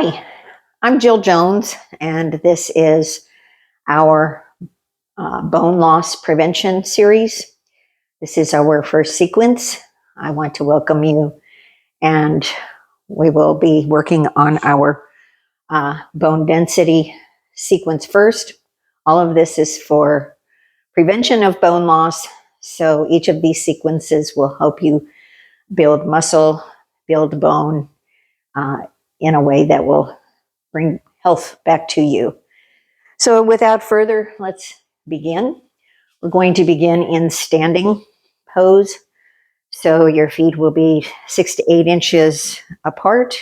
Hi, I'm Jill Jones, and this is our bone loss prevention series. This is our first sequence. I want to welcome you, and we will be working on our bone density sequence first. All of this is for prevention of bone loss, so each of these sequences will help you build muscle, build bone in a way that will bring health back to you. So without further, let's begin. We're going to begin in standing pose. So your feet will be 6 to 8 inches apart.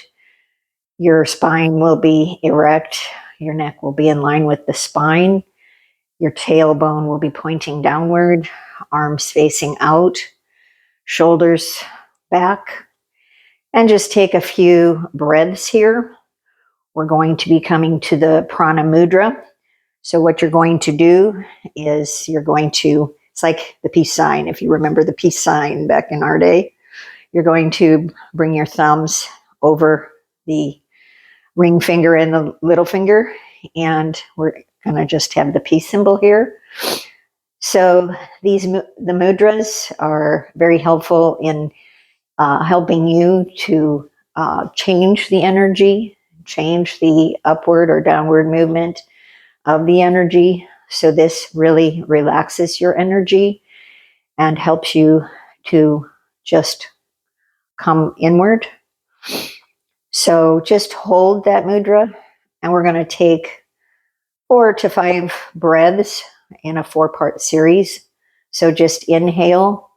Your spine will be erect. Your neck will be in line with the spine. Your tailbone will be pointing downward, arms facing out, shoulders back. And just take a few breaths here. We're going to be coming to the Prana Mudra. So what you're going to do is it's like the peace sign. If you remember the peace sign back in our day, you're going to bring your thumbs over the ring finger and the little finger, and we're going to just have the peace symbol here. So the mudras are very helpful in helping you to change the energy, change the upward or downward movement of the energy. So this really relaxes your energy and helps you to just come inward. So just hold that mudra, and we're going to take 4 to 5 breaths in a 4-part series. So just inhale.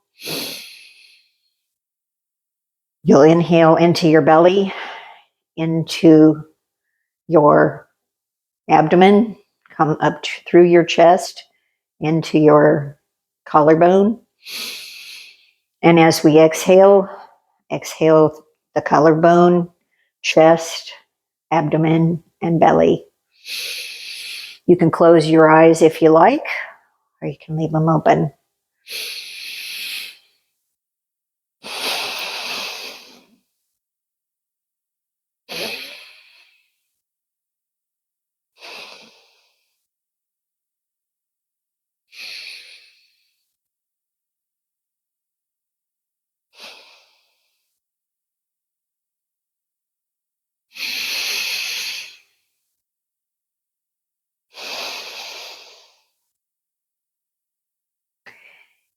You'll inhale into your belly, into your abdomen, come up through your chest, into your collarbone. And as we exhale the collarbone, chest, abdomen, and belly. You can close your eyes if you like, or you can leave them open.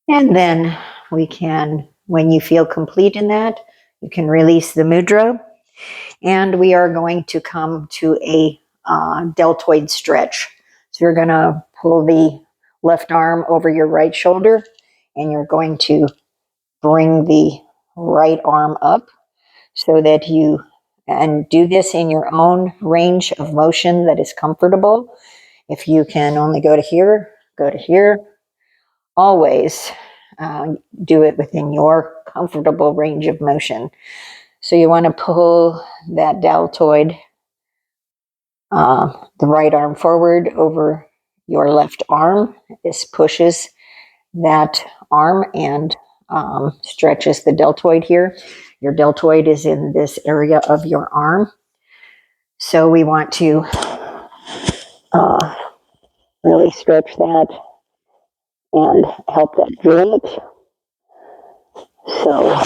And then when you feel complete in that, you can release the mudra. And we are going to come to a deltoid stretch. So you're going to pull the left arm over your right shoulder, and you're going to bring the right arm up so that and do this in your own range of motion that is comfortable. If you can only go to here, go to here. Always do it within your comfortable range of motion. So you want to pull that deltoid, the right arm forward over your left arm. This pushes that arm and stretches the deltoid here. Your deltoid is in this area of your arm. So we want to really stretch that and help that joint. So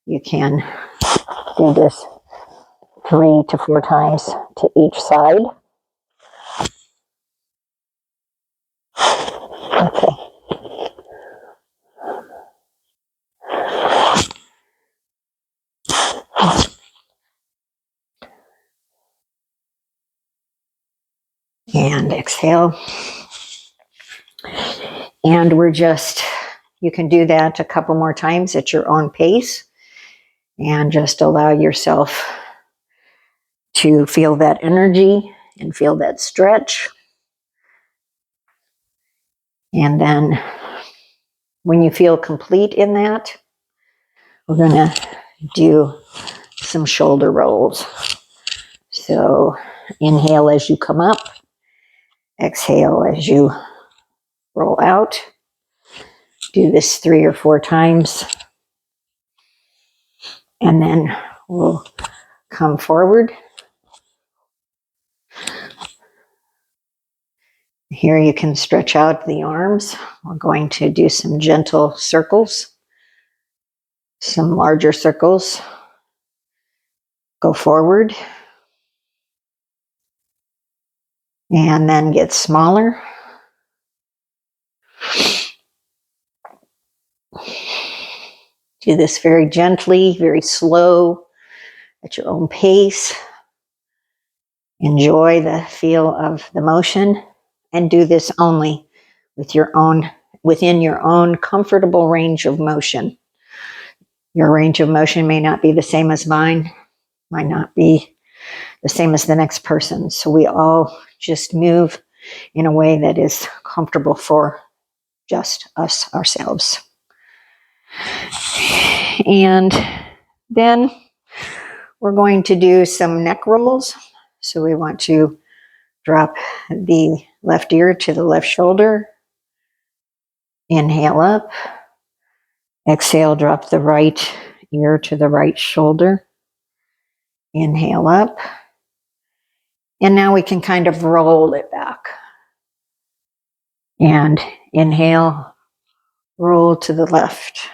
you can do this 3 to 4 times to each side. Okay. And exhale. And you can do that a couple more times at your own pace, and just allow yourself to feel that energy and feel that stretch. And then when you feel complete in that, we're going to do some shoulder rolls. So inhale as you come up, exhale as you roll out. Do this 3 or 4 times. And then we'll come forward Here you can stretch out the arms. We're going to do some gentle circles, some larger circles. Go forward and then get smaller. Do this very gently, very slow, at your own pace. Enjoy the feel of the motion and do this only within your own comfortable range of motion. Your range of motion may not be the same as mine, might not be the same as the next person. So we all just move in a way that is comfortable for just us, ourselves. And then we're going to do some neck rolls. So we want to drop the left ear to the left shoulder. Inhale up. Exhale, drop the right ear to the right shoulder. Inhale up. And now we can kind of roll it back. And inhale, roll to the left.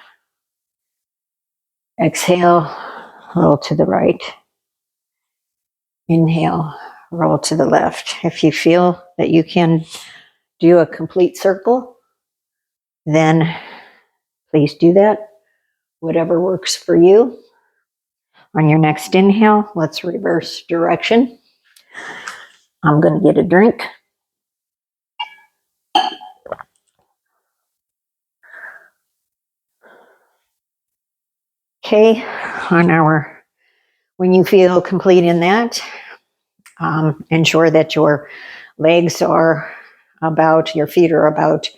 Exhale, roll to the right. Inhale, roll to the left. If you feel that you can do a complete circle, then please do that. Whatever works for you. On your next inhale, let's reverse direction. I'm going to get a drink. Okay, when you feel complete in that, ensure that your legs are your feet are about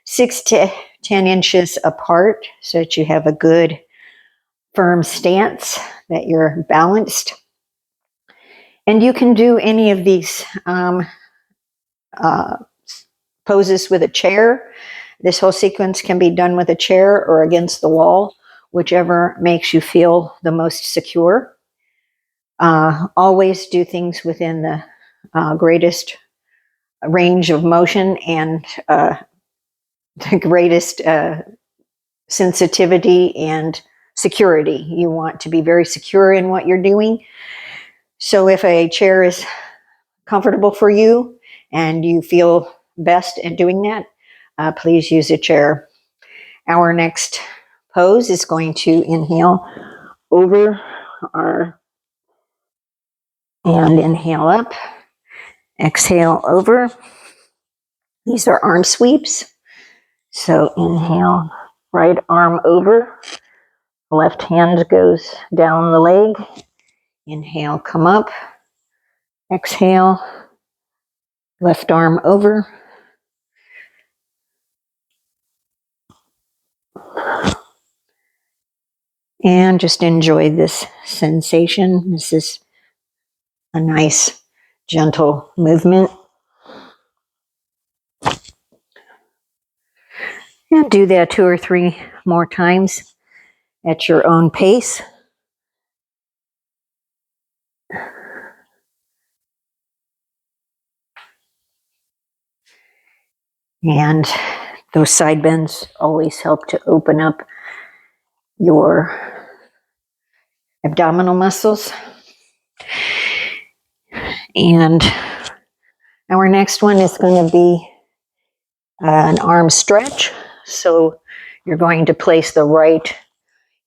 6 to 10 inches apart so that you have a good firm stance, that you're balanced. And you can do any of these poses with a chair. This whole sequence can be done with a chair or against the wall, whichever makes you feel the most secure. Always do things within the greatest range of motion and the greatest sensitivity and security. You want to be very secure in what you're doing. So if a chair is comfortable for you and you feel best at doing that, please use a chair. Our next pose is going to inhale over and inhale up. Exhale over. These are arm sweeps. So inhale, right arm over. Left hand goes down the leg. Inhale, come up. Exhale, left arm over. And just enjoy this sensation. This is a nice, gentle movement. And do that 2 or 3 more times at your own pace. And those side bends always help to open up your abdominal muscles. And our next one is going to be an arm stretch. So you're going to place the right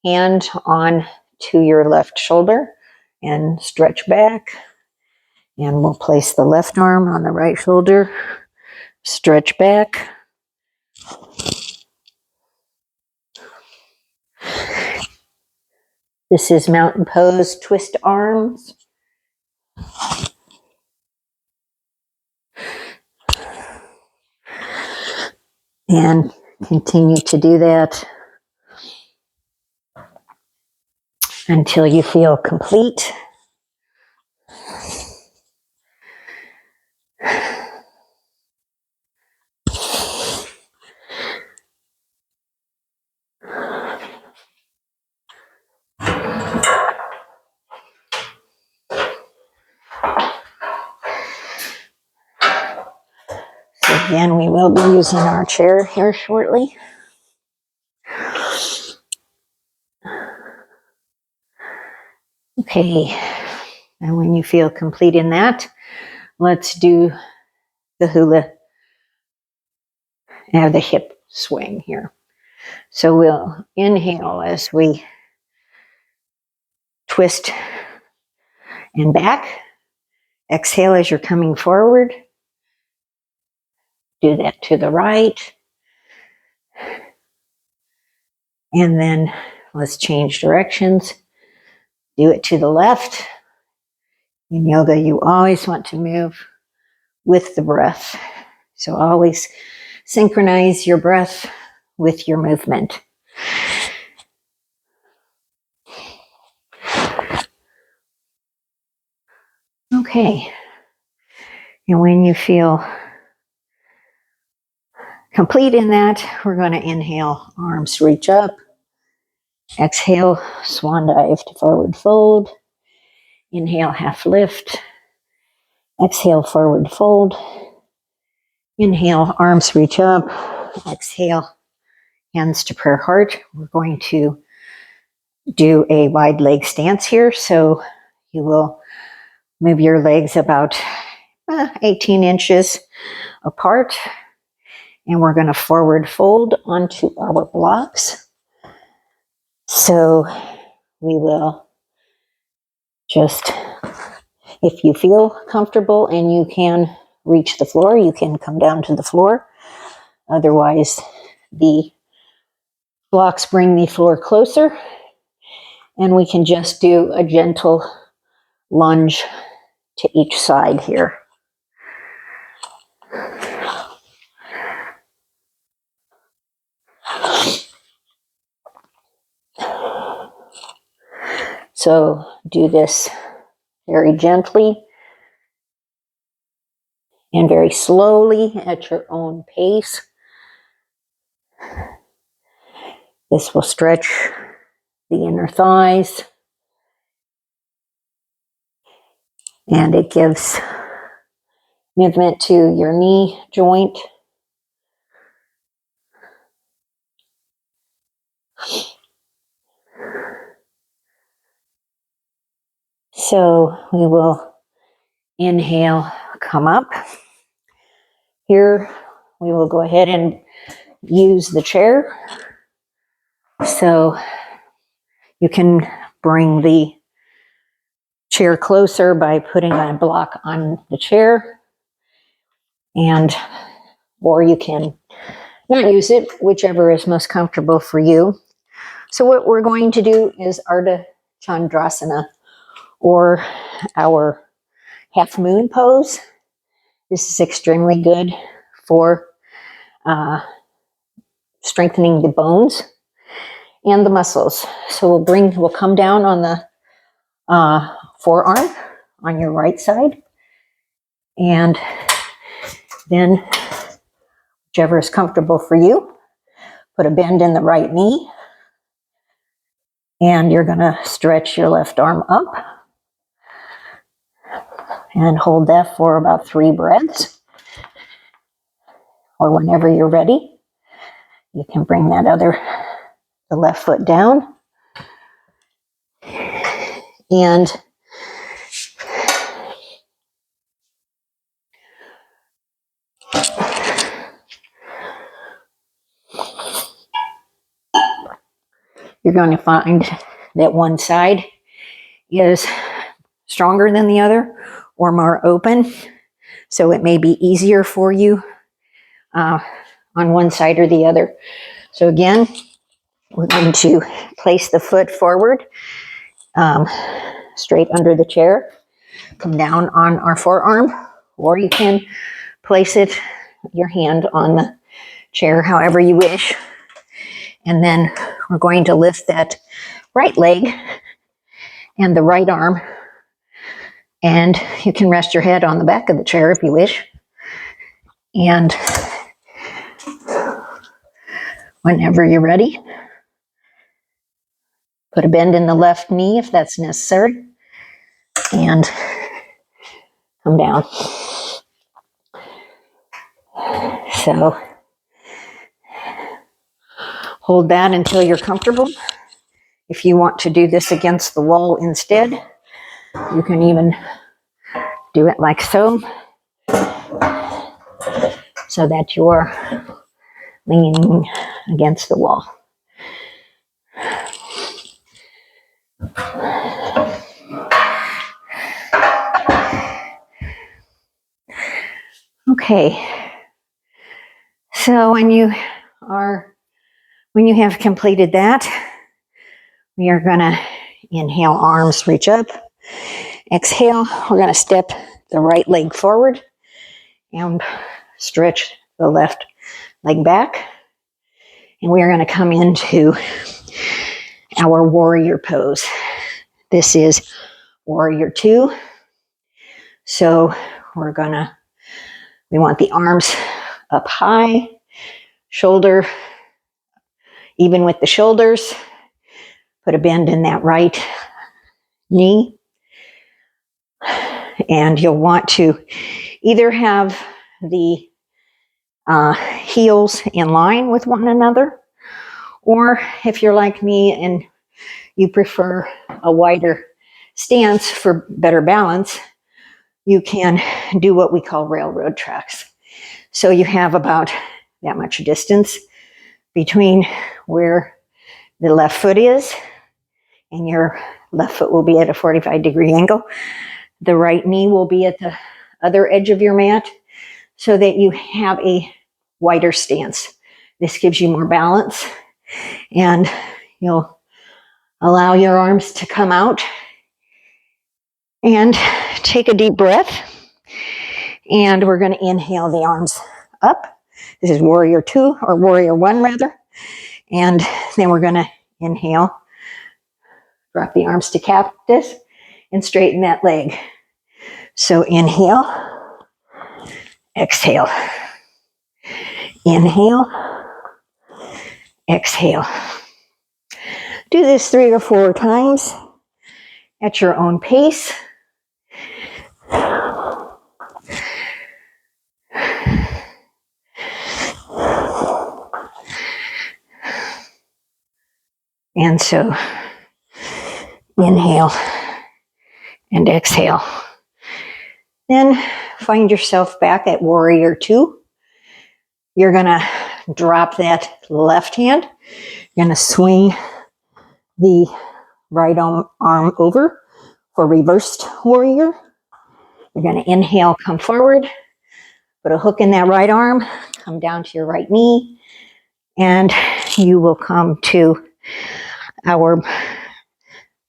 hand on to your left shoulder and stretch back. And we'll place the left arm on the right shoulder, stretch back. This is mountain pose, twist arms. And continue to do that until you feel complete. So Again, we will be using our chair here shortly. Okay, and when you feel complete in that, let's do the hula and the hip swing here. So we'll inhale as we twist and back. Exhale as you're coming forward. Do that to the right. And then let's change directions. Do it to the left. In yoga, you always want to move with the breath. So always synchronize your breath with your movement. Okay. And when you feel complete in that, we're going to inhale, arms reach up. Exhale, swan dive to forward fold. Inhale, half lift. Exhale, forward fold. Inhale, arms reach up. Exhale, hands to prayer heart. We're going to do a wide leg stance here. So you will move your legs about 18 inches apart. And we're going to forward fold onto our blocks. So we will just, if you feel comfortable and you can reach the floor, you can come down to the floor. Otherwise, the blocks bring the floor closer, and we can just do a gentle lunge to each side here. So do this very gently and very slowly at your own pace. This will stretch the inner thighs, and it gives movement to your knee joint. So we will inhale, come up. Here we will go ahead and use the chair. So you can bring the chair closer by putting a block on the chair, or you can not use it, whichever is most comfortable for you. So what we're going to do is Ardha Chandrasana, or our half moon pose. This is extremely good for strengthening the bones and the muscles. So we'll come down on the forearm on your right side, and then whichever is comfortable for you, put a bend in the right knee, and you're going to stretch your left arm up and hold that for about 3 breaths. Or whenever you're ready, you can bring the left foot down, and you're going to find that one side is stronger than the other or more open. So it may be easier for you on one side or the other. So again, we're going to place the foot forward, straight under the chair, come down on our forearm, or you can place your hand on the chair however you wish. And then we're going to lift that right leg and the right arm, and you can rest your head on the back of the chair if you wish. And whenever you're ready, put a bend in the left knee if that's necessary, and come down. So hold that until you're comfortable. If you want to do this against the wall instead, you can even do it like so that you're leaning against the wall. Okay, so when you have completed that, we are going to inhale, arms reach up. Exhale, we're going to step the right leg forward and stretch the left leg back. And we are going to come into our warrior pose. This is warrior 2. So we want the arms up high, shoulder, even with the shoulders. Put a bend in that right knee. And you'll want to either have the heels in line with one another, or if you're like me and you prefer a wider stance for better balance, you can do what we call railroad tracks. So you have about that much distance between where the left foot is, and your left foot will be at a 45-degree angle. The right knee will be at the other edge of your mat, so that you have a wider stance. This gives you more balance, and you'll allow your arms to come out. And take a deep breath, and we're going to inhale the arms up. This is warrior 2, or warrior 1 rather. And then we're going to inhale, drop the arms to cactus, and straighten that leg. So inhale, exhale, inhale, exhale. Do this 3 or 4 times at your own pace. And so inhale and exhale. Then find yourself back at warrior 2. You're going to drop that left hand. You're going to swing the right arm over for reversed warrior. You're going to inhale, come forward, put a hook in that right arm, come down to your right knee, and you will come to our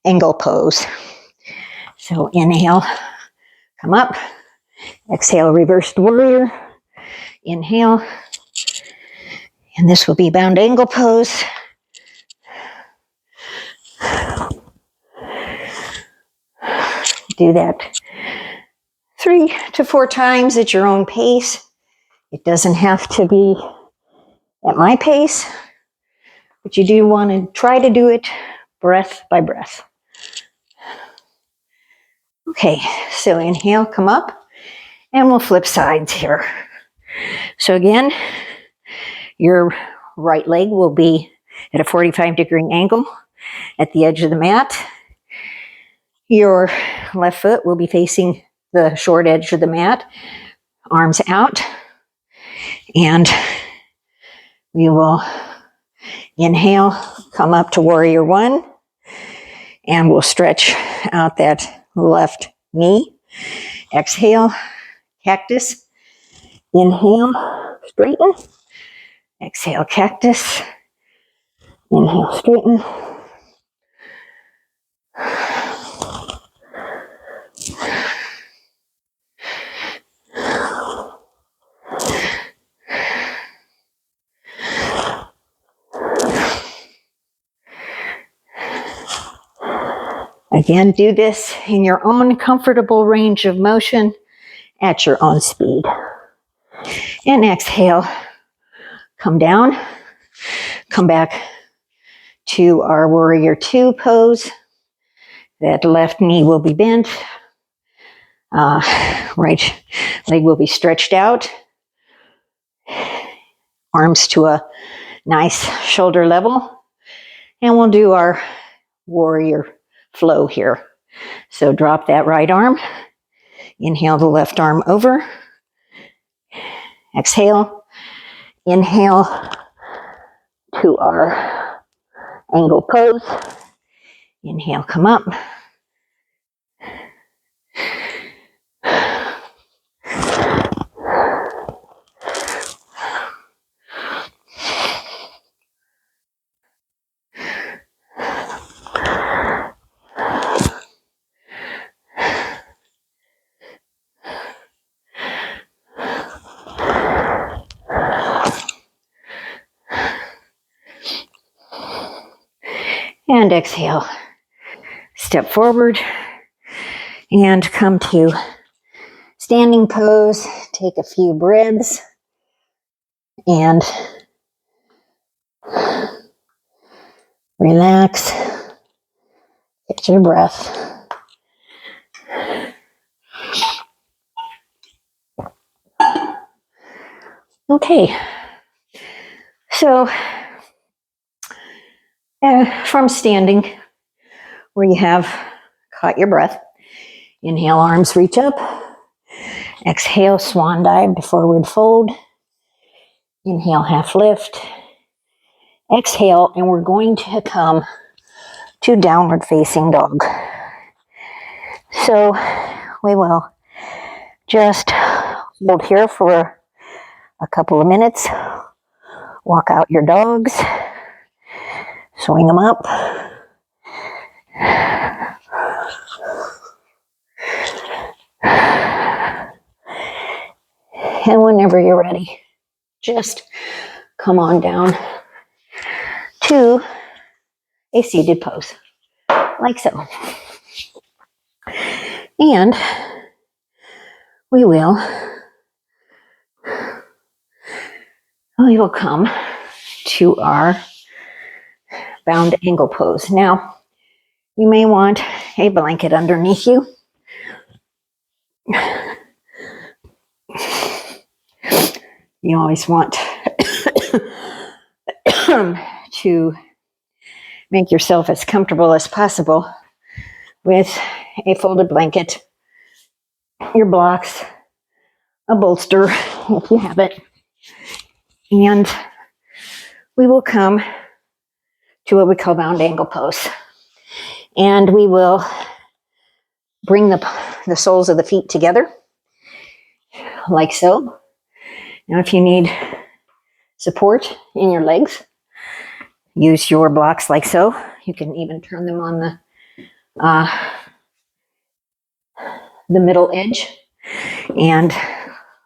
angle pose. So inhale, come up, exhale, reversed warrior, inhale, and this will be bound angle pose. Do that 3 to 4 times at your own pace. It doesn't have to be at my pace, but you do want to try to do it breath by breath. Okay, so inhale, come up, and we'll flip sides here. So again, your right leg will be at a 45-degree angle at the edge of the mat. Your left foot will be facing the short edge of the mat, arms out, and we will inhale, come up to warrior 1, and we'll stretch out that left knee. Exhale, cactus. Inhale, straighten. Exhale, cactus. Inhale, straighten. Again, do this in your own comfortable range of motion at your own speed. And exhale, come down, come back to our warrior 2 pose. That left knee will be bent, right leg will be stretched out. arms to a nice shoulder level. And we'll do our warrior flow here. So drop that right arm. Inhale the left arm over. Exhale. Inhale to our angle pose. Inhale, come up. And exhale. Step forward and come to standing pose. Take a few breaths and relax. Get your breath. Okay. So from standing, where you have caught your breath, inhale, arms reach up. Exhale, swan dive to forward fold. Inhale, half lift. Exhale, and we're going to come to downward facing dog. So we will just hold here for a couple of minutes. Walk out your dogs. Swing them up. And whenever you're ready, just come on down to a seated pose, like so. And we will come to our bound angle pose. Now, you may want a blanket underneath you. You always want to make yourself as comfortable as possible with a folded blanket, your blocks, a bolster if you have it, and we will come to what we call bound angle pose. And we will bring the soles of the feet together, like so. Now, if you need support in your legs, use your blocks like so. You can even turn them on the middle edge and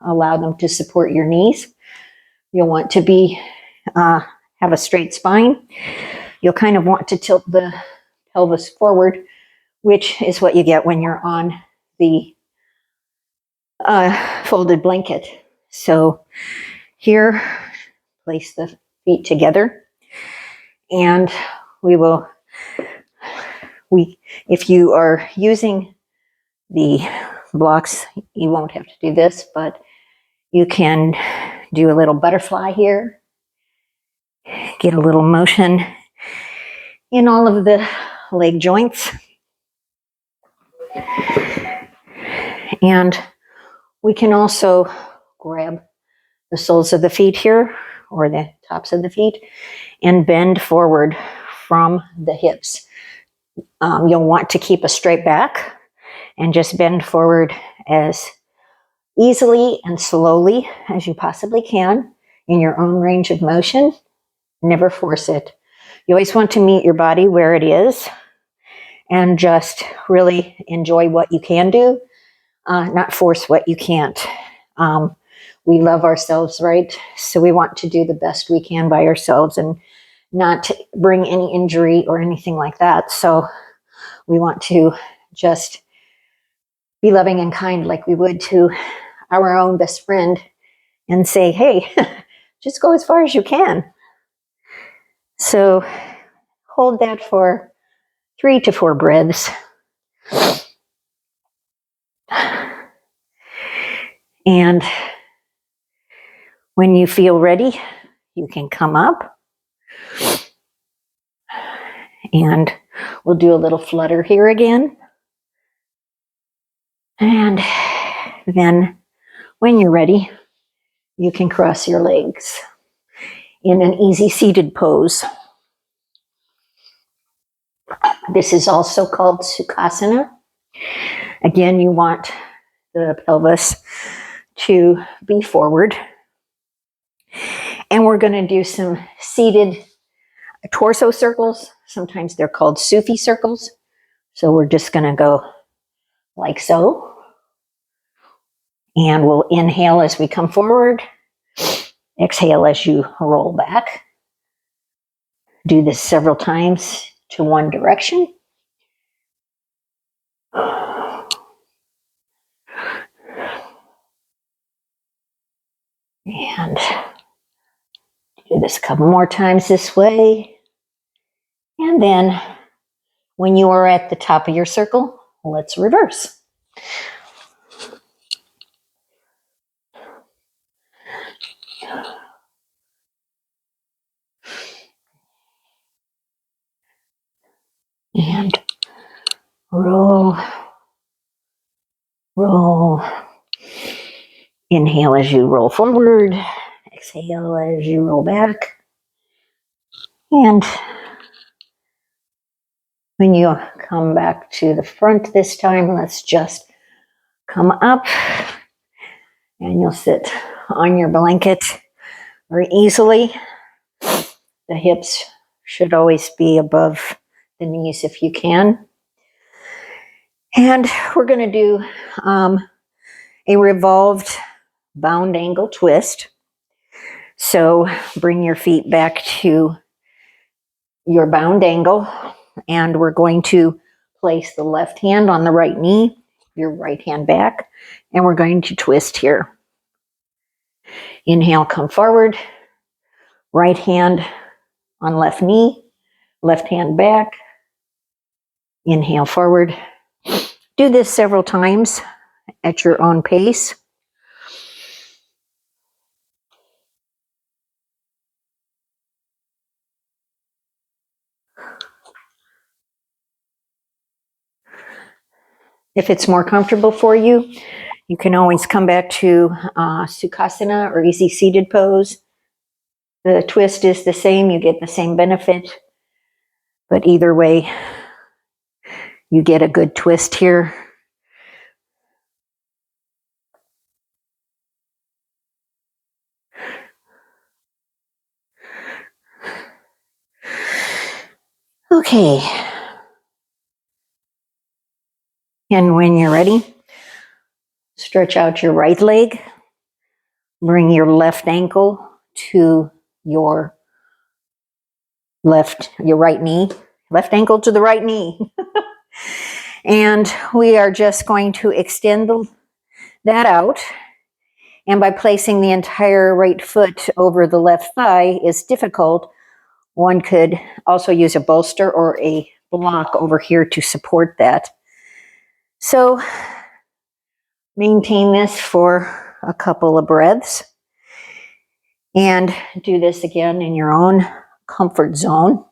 allow them to support your knees. You'll want to have a straight spine. You'll kind of want to tilt the pelvis forward, which is what you get when you're on the folded blanket. So here, place the feet together, and if you are using the blocks, you won't have to do this, but you can do a little butterfly here, get a little motion in all of the leg joints. And we can also grab the soles of the feet here, or the tops of the feet, and bend forward from the hips. You'll want to keep a straight back and just bend forward as easily and slowly as you possibly can in your own range of motion. Never force it. You always want to meet your body where it is and just really enjoy what you can do, not force what you can't. We love ourselves, right? So we want to do the best we can by ourselves and not bring any injury or anything like that. So we want to just be loving and kind like we would to our own best friend and say, hey, just go as far as you can. So hold that for 3 to 4 breaths. And when you feel ready, you can come up. And we'll do a little flutter here again. And then when you're ready, you can cross your legs in an easy seated pose. This is also called Sukhasana. Again, you want the pelvis to be forward. And we're going to do some seated torso circles. Sometimes they're called Sufi circles. So we're just going to go like so. And we'll inhale as we come forward. Exhale as you roll back. Do this several times to one direction. And do this a couple more times this way. And then when you are at the top of your circle, let's reverse. And roll, roll. Inhale as you roll forward. Exhale as you roll back. And when you come back to the front this time, let's just come up and you'll sit on your blanket very easily. The hips should always be above the knees if you can. And we're going to do a revolved bound angle twist. So bring your feet back to your bound angle, and we're going to place the left hand on the right knee, your right hand back, and we're going to twist here. Inhale, come forward, right hand on left knee, left hand back, inhale forward. Do this several times at your own pace. If it's more comfortable for you, you can always come back to Sukhasana or easy seated pose. The twist is the same, you get the same benefit, but either way, you get a good twist here. Okay. And when you're ready, stretch out your right leg. Bring your left ankle to your right knee. Left ankle to the right knee. And we are just going to extend that out. And by placing the entire right foot over the left thigh is difficult. One could also use a bolster or a block over here to support that. So maintain this for a couple of breaths and do this again in your own comfort zone.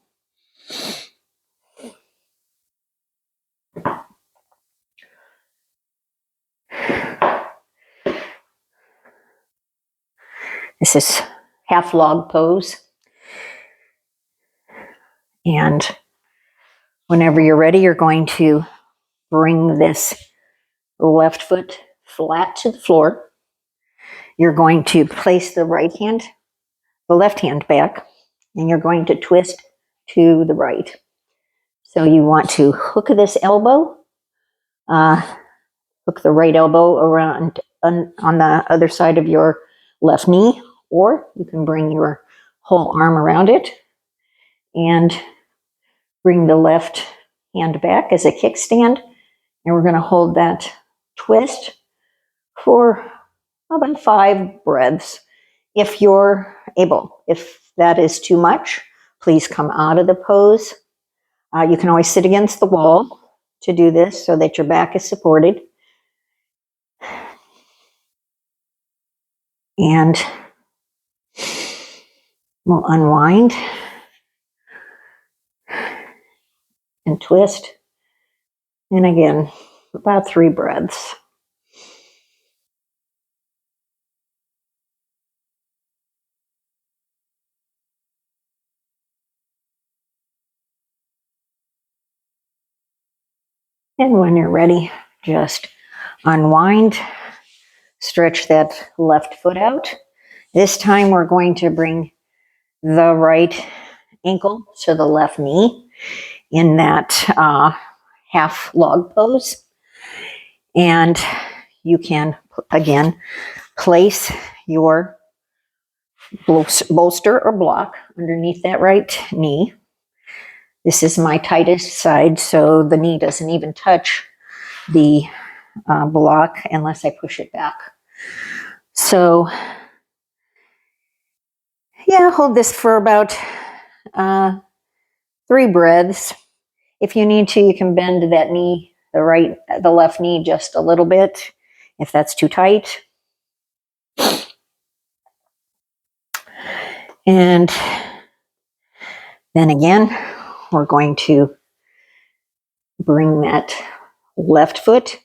This is half log pose. And whenever you're ready, you're going to bring this left foot flat to the floor. You're going to place the left hand back, and you're going to twist to the right. So you want to hook this elbow, hook the right elbow around on the other side of your left knee, or you can bring your whole arm around it and bring the left hand back as a kickstand. And we're going to hold that twist for about 5 breaths if you're able. If that is too much, please come out of the pose. You can always sit against the wall to do this so that your back is supported. And We'll unwind and twist. And again, about 3 breaths. And when you're ready, just unwind, stretch that left foot out. This time we're going to bring the right ankle to the left knee in that half log pose. And you can, again, place your bolster or block underneath that right knee. This is my tightest side, so the knee doesn't even touch the block unless I push it back. So, yeah, hold this for about 3 breaths. If you need to, you can bend that knee, the left knee, just a little bit if that's too tight. And then again, we're going to bring that left foot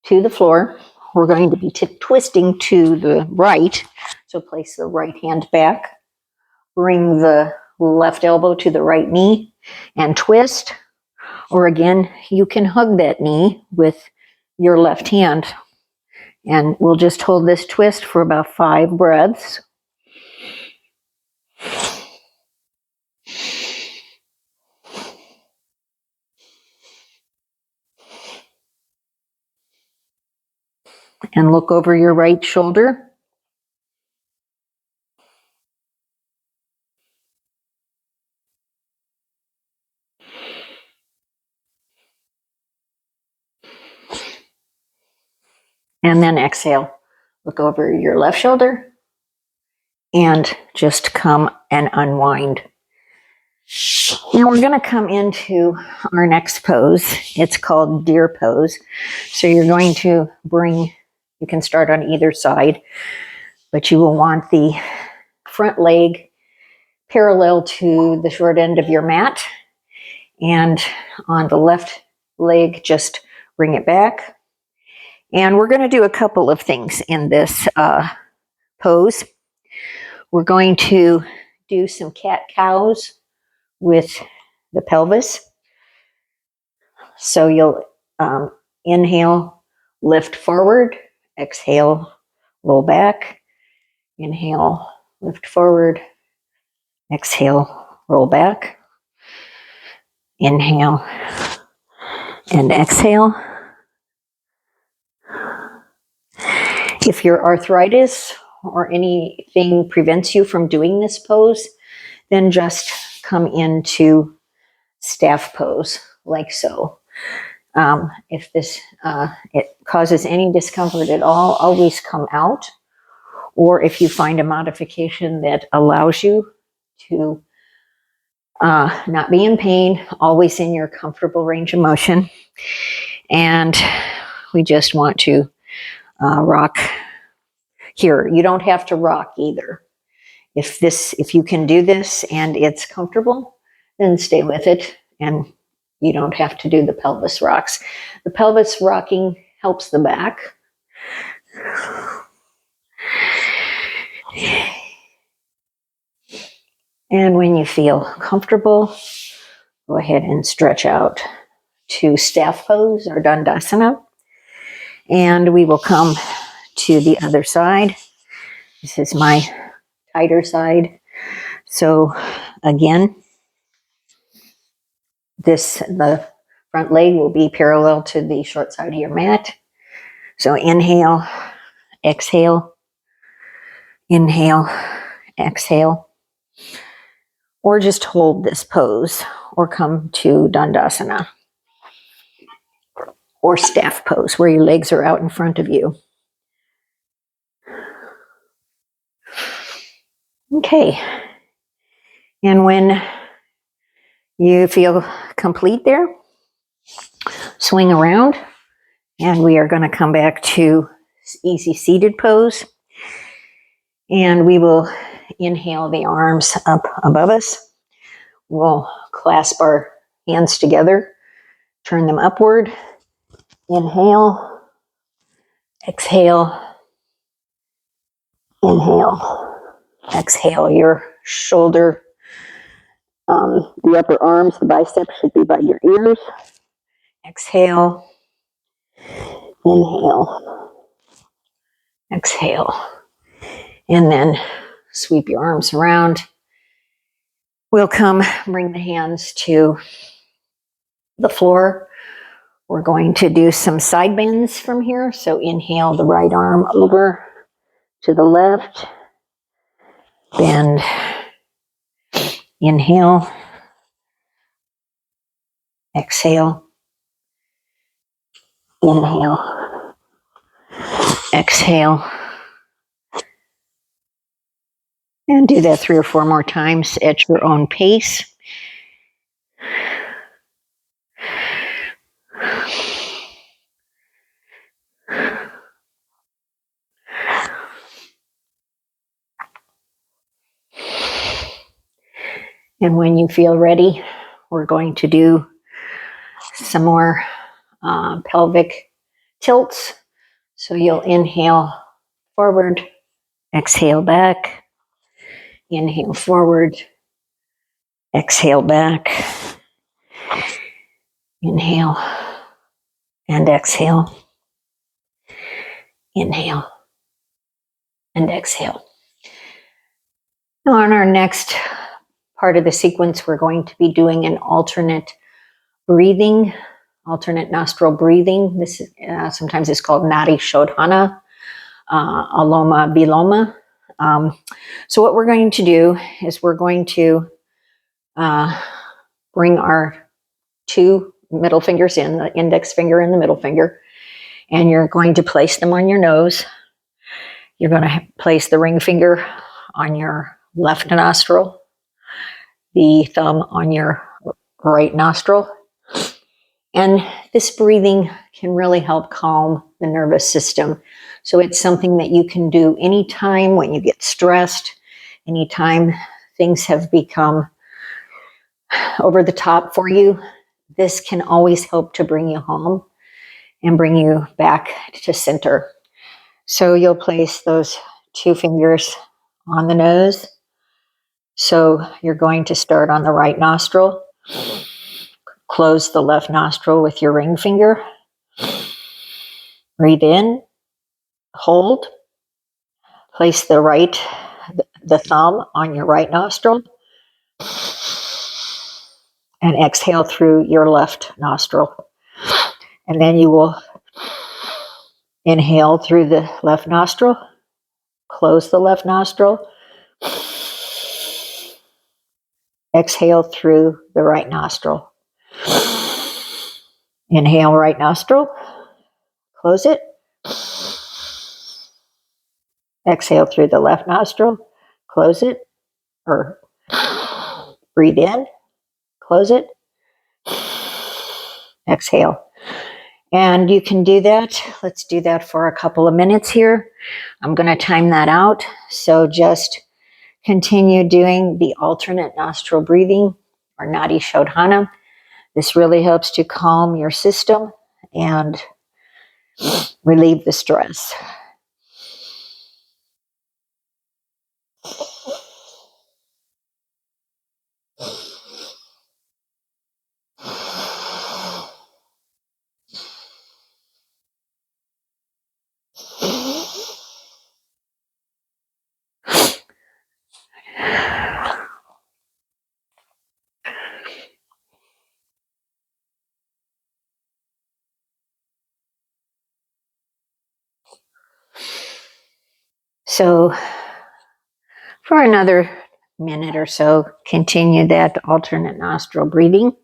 to the floor. We're going to be twisting to the right. So place the right hand back, bring the left elbow to the right knee and twist. Or again, you can hug that knee with your left hand. And we'll just hold this twist for about 5 breaths. And look over your right shoulder. And then exhale. Look over your left shoulder. And just come and unwind. And we're going to come into our next pose. It's called deer pose. So you're going to bring, you can start on either side, but you will want the front leg parallel to the short end of your mat. And on the left leg, just bring it back. And we're going to do a couple of things in this pose. We're going to do some cat-cows with the pelvis. So you'll inhale, lift forward, exhale, roll back, inhale, lift forward, exhale, roll back, inhale, and exhale. If your arthritis or anything prevents you from doing this pose, then just come into staff pose, like so. If this it causes any discomfort at all, always come out. Or if you find a modification that allows you to not be in pain, always in your comfortable range of motion. And we just want to rock here. You don't have to rock either. If you can do this and it's comfortable, then stay with it, and you don't have to do the pelvis rocks. The pelvis rocking helps the back. And when you feel comfortable, go ahead and stretch out to staff pose or Dandasana. And we will come to the other side. This is my tighter side. So again, the front leg will be parallel to the short side of your mat. So inhale, exhale, inhale, exhale. Or just hold this pose or come to Dandasana or staff pose where your legs are out in front of you. Okay. And when you feel complete there, swing around, and we are going to come back to easy seated pose. And we will inhale the arms up above us. We'll clasp our hands together, turn them upward. Inhale, exhale, inhale, exhale. Your shoulder, the upper arms, the biceps should be by your ears. Exhale, inhale, exhale. And then sweep your arms around. We'll bring the hands to the floor. We're going to do some side bends from here. So inhale the right arm over to the left. Bend. Inhale. Exhale. Inhale. Exhale. And do that 3 or 4 more times at your own pace. And when you feel ready, we're going to do some more pelvic tilts. So you'll inhale forward, exhale back, inhale forward, exhale back, inhale and exhale, inhale and exhale. Now on our next part of the sequence, we're going to be doing an alternate breathing, alternate nostril breathing. This is, sometimes it's called Nadi Shodhana, Aloma Viloma. So what we're going to do is we're going to bring our 2 middle fingers in, the index finger and the middle finger, and you're going to place them on your nose. You're going to place the ring finger on your left nostril, the thumb on your right nostril. And this breathing can really help calm the nervous system. So it's something that you can do anytime when you get stressed, anytime things have become over the top for you. This can always help to bring you home and bring you back to center. So you'll place those 2 fingers on the nose. So you're going to start on the right nostril. Close the left nostril with your ring finger. Breathe in, hold. Place the thumb on your right nostril. And exhale through your left nostril. And then you will inhale through the left nostril. Close the left nostril. Exhale through the right nostril. Inhale right nostril. Close it. Exhale through the left nostril. Close it. Or breathe in. Close it. Exhale. And you can do that. Let's do that for a couple of minutes here. I'm going to time that out. So just continue doing the alternate nostril breathing or Nadi Shodhana. This really helps to calm your system and relieve the stress. So for another minute or so, continue that alternate nostril breathing.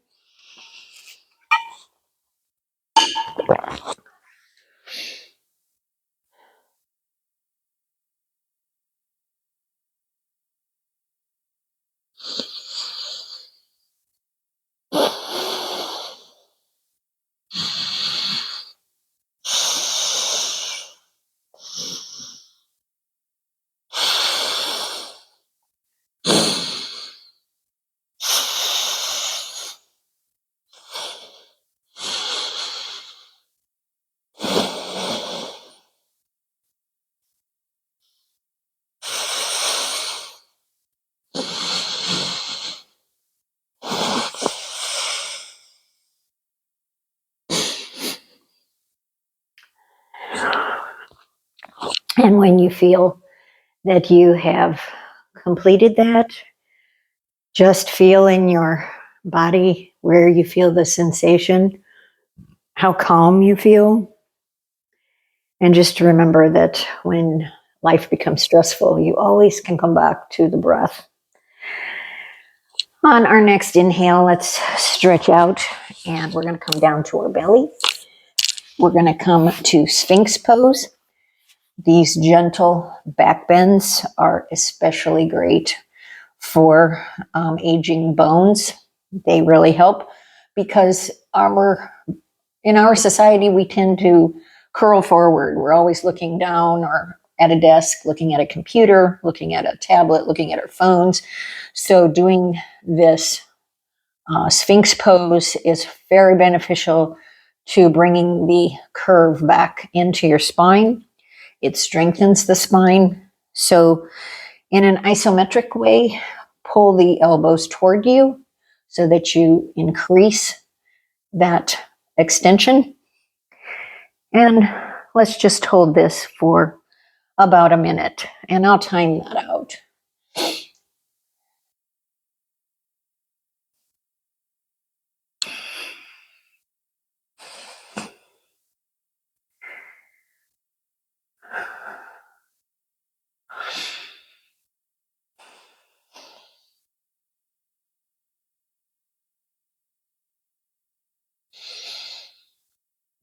And when you feel that you have completed that, just feel in your body where you feel the sensation, how calm you feel. And just remember that when life becomes stressful, you always can come back to the breath. On our next inhale, let's stretch out and we're going to come down to our belly. We're going to come to Sphinx pose. These gentle back bends are especially great for aging bones. They really help because in our society, we tend to curl forward. We're always looking down or at a desk, looking at a computer, looking at a tablet, looking at our phones. So doing this Sphinx pose is very beneficial to bringing the curve back into your spine. It strengthens the spine. So in an isometric way, pull the elbows toward you so that you increase that extension. And let's just hold this for about a minute, and I'll time that out.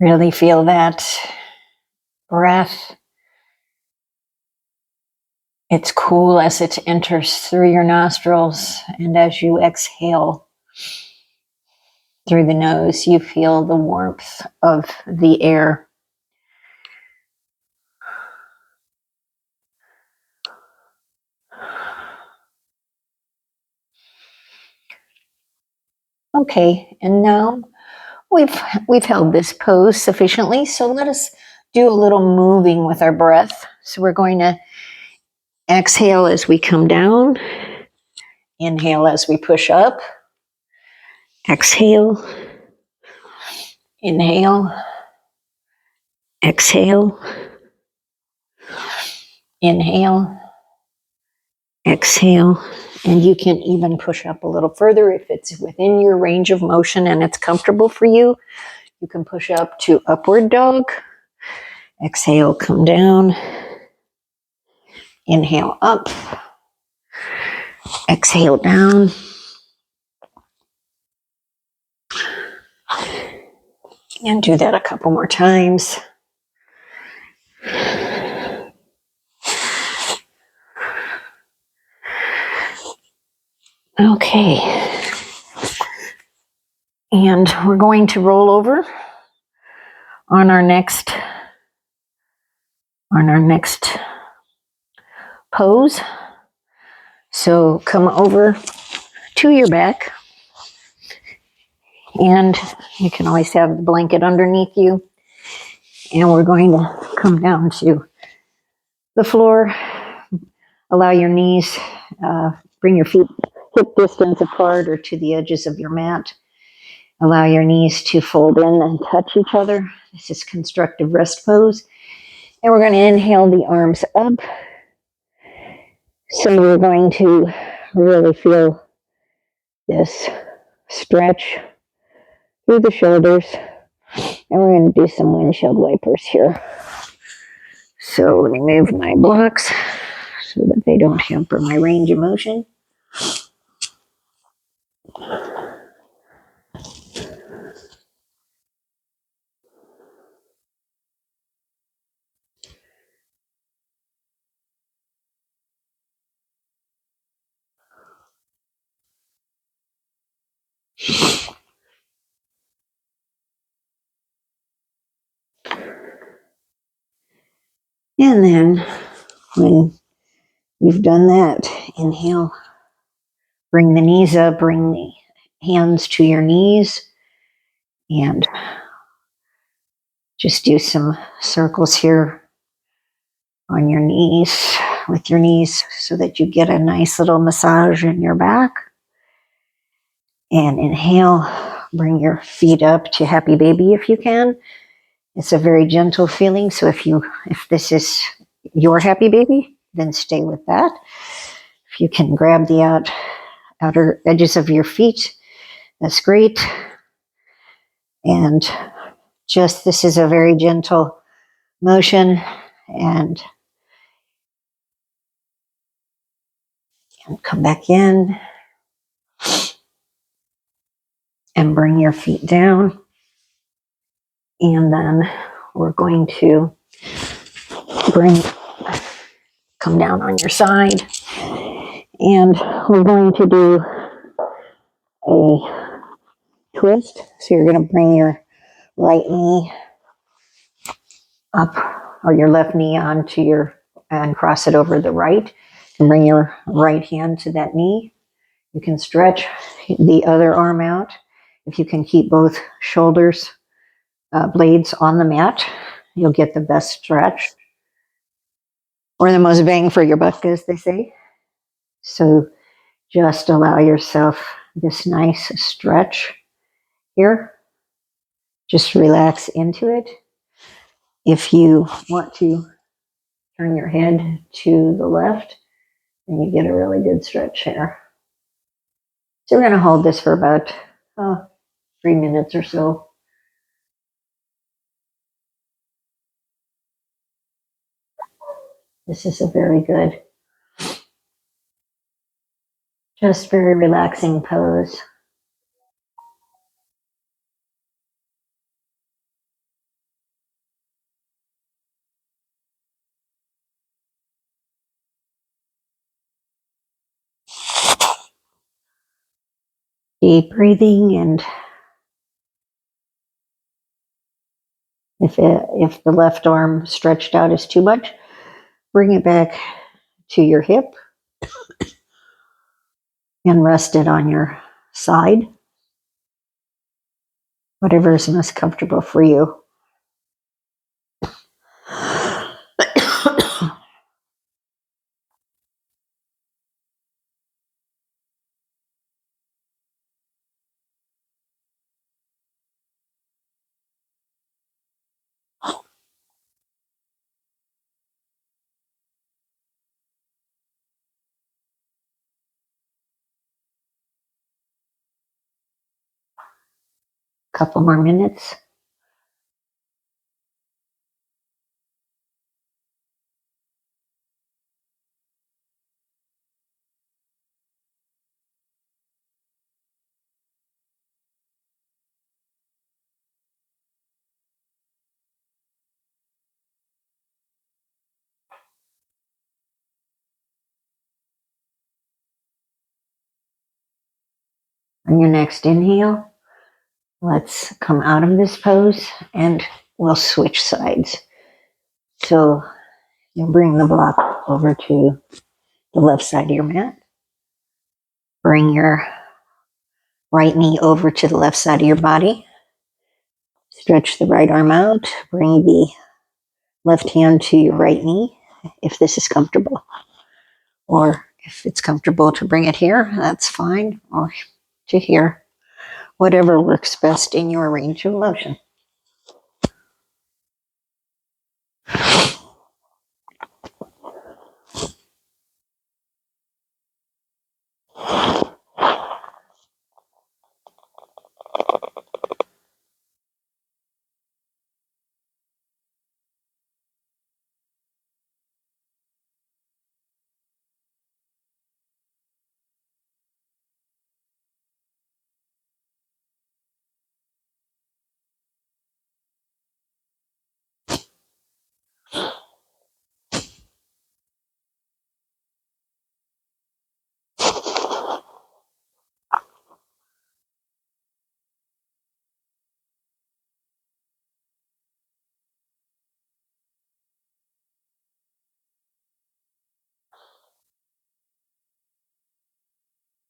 Really feel that breath. It's cool as it enters through your nostrils, and as you exhale through the nose, you feel the warmth of the air. Okay, and now we've held this pose sufficiently, so let us do a little moving with our breath. So we're going to exhale as we come down, inhale as we push up, exhale, inhale, exhale, inhale, exhale. And you can even push up a little further if it's within your range of motion and it's comfortable for you. You can push up to upward dog. Exhale, come down. Inhale up. Exhale down. And do that a couple more times. Okay. And we're going to roll over on our next pose. So come over to your back, and you can always have the blanket underneath you. And we're going to come down to the floor. Allow your knees, bring your feet hip distance apart or to the edges of your mat. Allow your knees to fold in and touch each other. This is constructive rest pose. And we're going to inhale the arms up. So we're going to really feel this stretch through the shoulders. And we're going to do some windshield wipers here. So let me move my blocks so that they don't hamper my range of motion. And then when you've done that, inhale, bring the knees up, bring the hands to your knees, and just do some circles here on your knees, with your knees, so that you get a nice little massage in your back. And inhale, bring your feet up to happy baby if you can. It's a very gentle feeling. So if this is your happy baby, then stay with that. If you can grab the outer edges of your feet, that's great. And just this is a very gentle motion, and come back in and bring your feet down. And then we're going to come down on your side, and we're going to do a twist. So you're going to bring your right knee up, or your left knee onto and cross it over the right, and bring your right hand to that knee. You can stretch the other arm out. If you can keep both shoulders blades on the mat, you'll get the best stretch, or the most bang for your buck, as they say. So just allow yourself this nice stretch here. Just relax into it. If you want to turn your head to the left, then you get a really good stretch here. So we're going to hold this for about 3 minutes or so. This is a very good, just very relaxing pose. Deep breathing, and if the left arm stretched out is too much, bring it back to your hip and rest it on your side, whatever is most comfortable for you. Couple more minutes. On your next inhale, let's come out of this pose and we'll switch sides. So you'll bring the block over to the left side of your mat. Bring your right knee over to the left side of your body. Stretch the right arm out. Bring the left hand to your right knee if this is comfortable. Or if it's comfortable to bring it here, that's fine. Or to here. Whatever works best in your range of motion.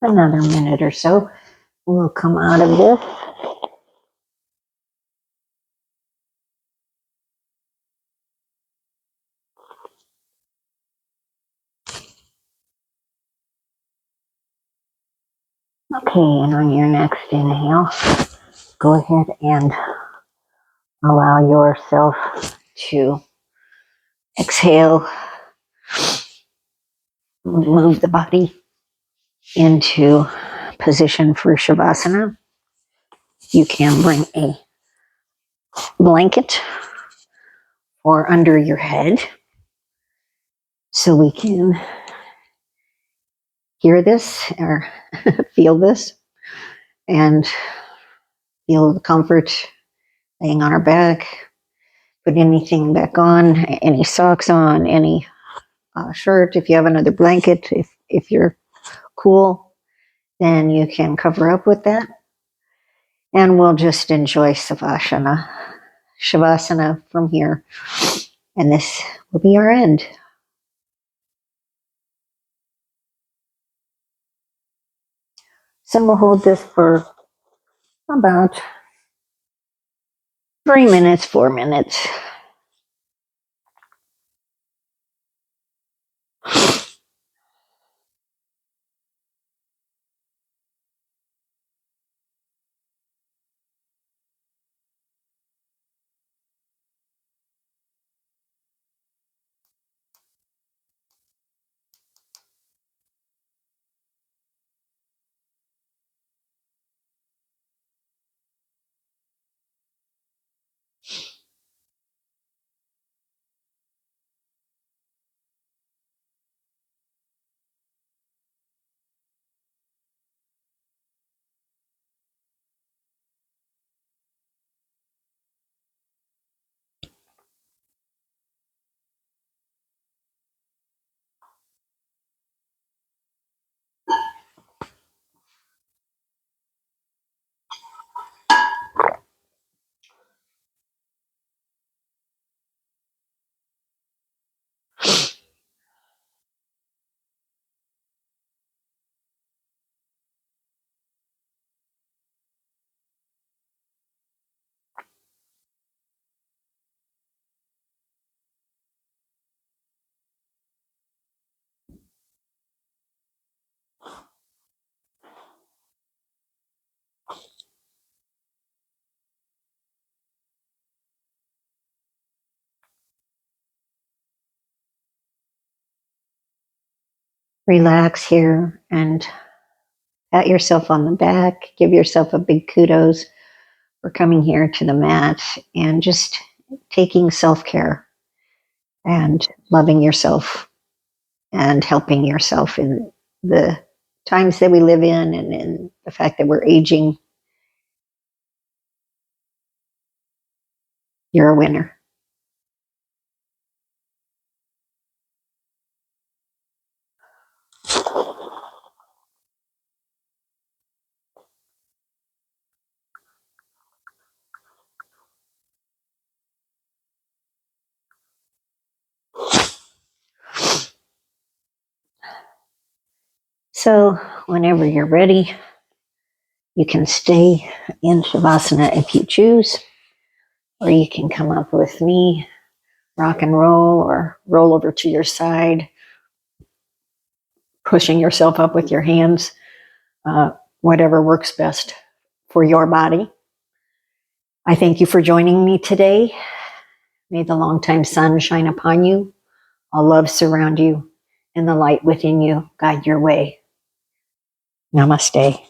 Another minute or so. We'll come out of this. Okay, and on your next inhale, go ahead and Allow yourself to exhale, move the body into position for Shavasana. You can bring a blanket or under your head so we can hear this or feel this and feel the comfort laying on our back. Put anything back on, any socks on, any shirt. If you have another blanket, if you're cool, then you can cover up with that. And we'll just enjoy Shavasana from here. And this will be our end. So we'll hold this for about 3 minutes, 4 minutes. Relax here and pat yourself on the back. Give yourself a big kudos for coming here to the mat and just taking self-care and loving yourself and helping yourself in the times that we live in and in the fact that we're aging. You're a winner. So whenever you're ready, you can stay in Shavasana if you choose, or you can come up with me, rock and roll, or roll over to your side, pushing yourself up with your hands, whatever works best for your body. I thank you for joining me today. May the longtime sun shine upon you, all love surround you, and the light within you guide your way. Namaste.